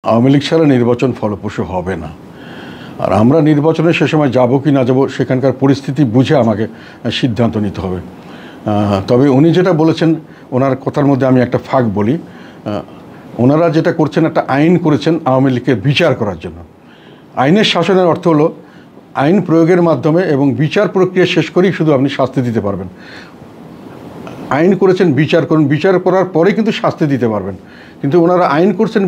আওয়ামী লীগ ছাড়া নির্বাচন ফলপ্রসূ হবে না। আর আমরা নির্বাচনে সে সময় যাব কি না যাব সেখানকার পরিস্থিতি বুঝে আমাকে সিদ্ধান্ত নিতে হবে। তবে উনি যেটা বলেছেন, ওনার কথার মধ্যে আমি একটা ফাঁক বলি। ওনারা যেটা করছেন, একটা আইন করেছেন আওয়ামী লীগকে বিচার করার জন্য। আইনের শাসনের অর্থ হলো আইন প্রয়োগের মাধ্যমে এবং বিচার প্রক্রিয়া শেষ করেই শুধু আপনি শাস্তি দিতে পারবেন। আইন করেছেন বিচার করুন, বিচার করার পরে কিন্তু শাস্তি দিতে পারবেন। কিন্তু ওনারা আইন করছেন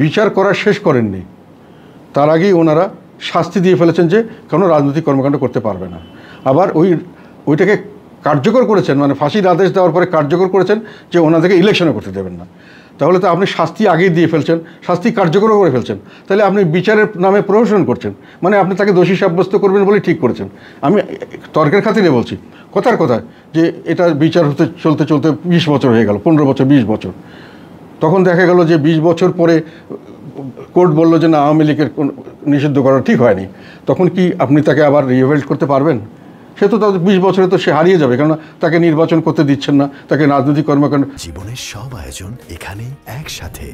বিচার করা শেষ করেননি, তার আগেই ওনারা শাস্তি দিয়ে ফেলেছেন যে কোনো রাজনৈতিক কর্মকাণ্ড করতে পারবে না। আবার ওইটাকে কার্যকর করেছেন, মানে ফাঁসির আদেশ দেওয়ার পরে কার্যকর করেছেন যে ওনাদেরকে ইলেকশনও করতে দেবেন না। তাহলে তো আপনি শাস্তি আগেই দিয়ে ফেলছেন, শাস্তি কার্যকরও করে ফেলছেন। তাহলে আপনি বিচারের নামে প্রহসন করছেন, মানে আপনি তাকে দোষী সাব্যস্ত করবেন বলে ঠিক করেছেন। আমি তর্কের খাতিরে বলছি, কথার কথা যে এটা বিচার চলতে 20 বছর হয়ে গেল, 15 বছর 20 বছর। তখন দেখা গেল যে 20 বছর পরে কোর্ট বললো যে না, আওয়ামী লীগের নিষিদ্ধ করা ঠিক হয়নি। তখন কি আপনি তাকে আবার রিভেল্ট করতে পারবেন? সে তো তাদের 20 বছরে তো সে হারিয়ে যাবে, কেননা তাকে নির্বাচন করতে দিচ্ছেন না, তাকে রাজনৈতিক কর্মকাণ্ড। জীবনের সব আয়োজন এখানে একসাথে,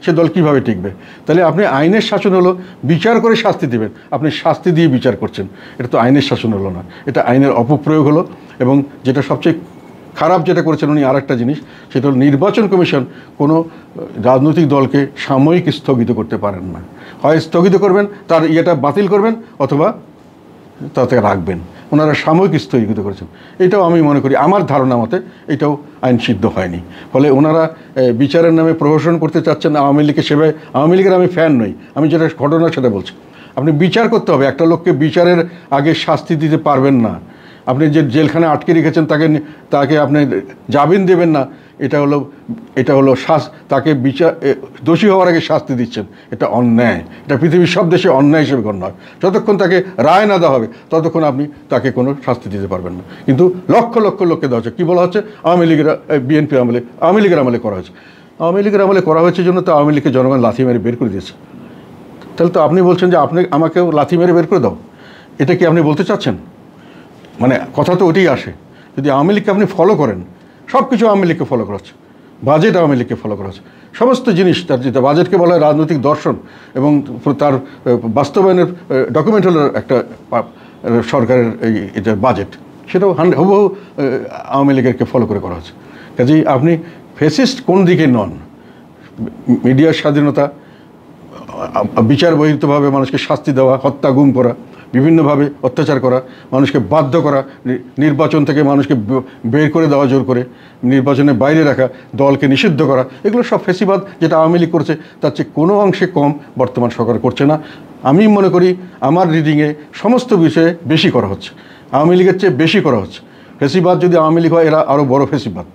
সে দল কিভাবে টিকবে? তাহলে আপনি আইনের শাসন হলো বিচার করে শাস্তি দিবেন, আপনি শাস্তি দিয়ে বিচার করছেন। এটা তো আইনের শাসন হলো না, এটা আইনের অপপ্রয়োগ হলো। এবং যেটা সবচেয়ে খারাপ যেটা করেছেন উনি, আর একটা জিনিস, সেটা হলো নির্বাচন কমিশন কোনো রাজনৈতিক দলকে সাময়িক স্থগিত করতে পারেন না। হয় স্থগিত করবেন, তার ইয়েটা বাতিল করবেন, অথবা তাতে রাখবেন। ওনারা সাময়িক স্থগিত করেছেন। এটাও আমি মনে করি, আমার ধারণা মতে এটাও আইন সিদ্ধ হয়নি। ফলে ওনারা বিচারের নামে প্রহসন করতে চাচ্ছেন আওয়ামী লীগের সেবায়। আওয়ামী লীগের আমি ফ্যান নই, আমি যেটা ঘটনা সেটা বলছি। আপনি বিচার করতে হবে, একটা লোককে বিচারের আগে শাস্তি দিতে পারবেন না। আপনি যে জেলখানে আটকে রেখেছেন তাকে আপনি জামিন দেবেন না, এটা হলো তাকে বিচার দোষী হওয়ার আগে শাস্তি দিচ্ছেন। এটা অন্যায়, এটা পৃথিবীর সব দেশে অন্যায় হিসেবে গণ্য হয়। যতক্ষণ তাকে রায় না দেওয়া হবে ততক্ষণ আপনি তাকে কোনো শাস্তি দিতে পারবেন না। কিন্তু লক্ষ লক্ষ লোককে দেওয়া হচ্ছে, কী বলা হচ্ছে, আওয়ামী লীগের বিএনপির আমলে, আওয়ামী লীগের আমলে করা হয়েছে। আওয়ামী লীগের আমলে করা হয়েছে জন্য তো আওয়ামী লীগকে জনগণ লাথি মেরে বের করে দিয়েছে। তাহলে তো আপনি বলছেন যে আমাকেও লাথি মেরে বের করে দাও, এটা কি আপনি বলতে চাচ্ছেন? মানে কথা তো ওইটাই আসে। যদি আওয়ামী লীগকে আপনি ফলো করেন, সব কিছু আওয়ামী লীগকে ফলো করা হচ্ছে, বাজেট আওয়ামী লীগকে ফলো করা হচ্ছে, সমস্ত জিনিস। তার যেটা বাজেটকে বলা হয় রাজনৈতিক দর্শন, এবং তার বাস্তবায়নের ডকুমেন্ট হলো একটা সরকারের এটা বাজেট, সেটাও হুবহু আওয়ামী লীগেরকে ফলো করে করা হচ্ছে। কাজেই আপনি ফেসিস্ট কোন দিকে নন? মিডিয়ার স্বাধীনতা, বিচার বহির্ভূতভাবে মানুষকে শাস্তি দেওয়া, হত্যা গুম করা, বিভিন্নভাবে অত্যাচার করা, মানুষকে বাধ্য করা, নির্বাচন থেকে মানুষকে বের করে দেওয়া জোর করে, নির্বাচনের বাইরে রাখা, দলকে নিষিদ্ধ করা, এগুলো সব ফেসিবাদ। যেটা আওয়ামী লীগ করছে তার চেয়ে কোনো অংশে কম বর্তমান সরকার করছে না। আমি মনে করি আমার রিডিংয়ে সমস্ত বিষয়ে বেশি করা হচ্ছে, আওয়ামী লীগের চেয়ে বেশি করা হচ্ছে। ফেসিবাদ যদি আওয়ামী লীগ হয়, এরা আরও বড় ফেসিবাদ।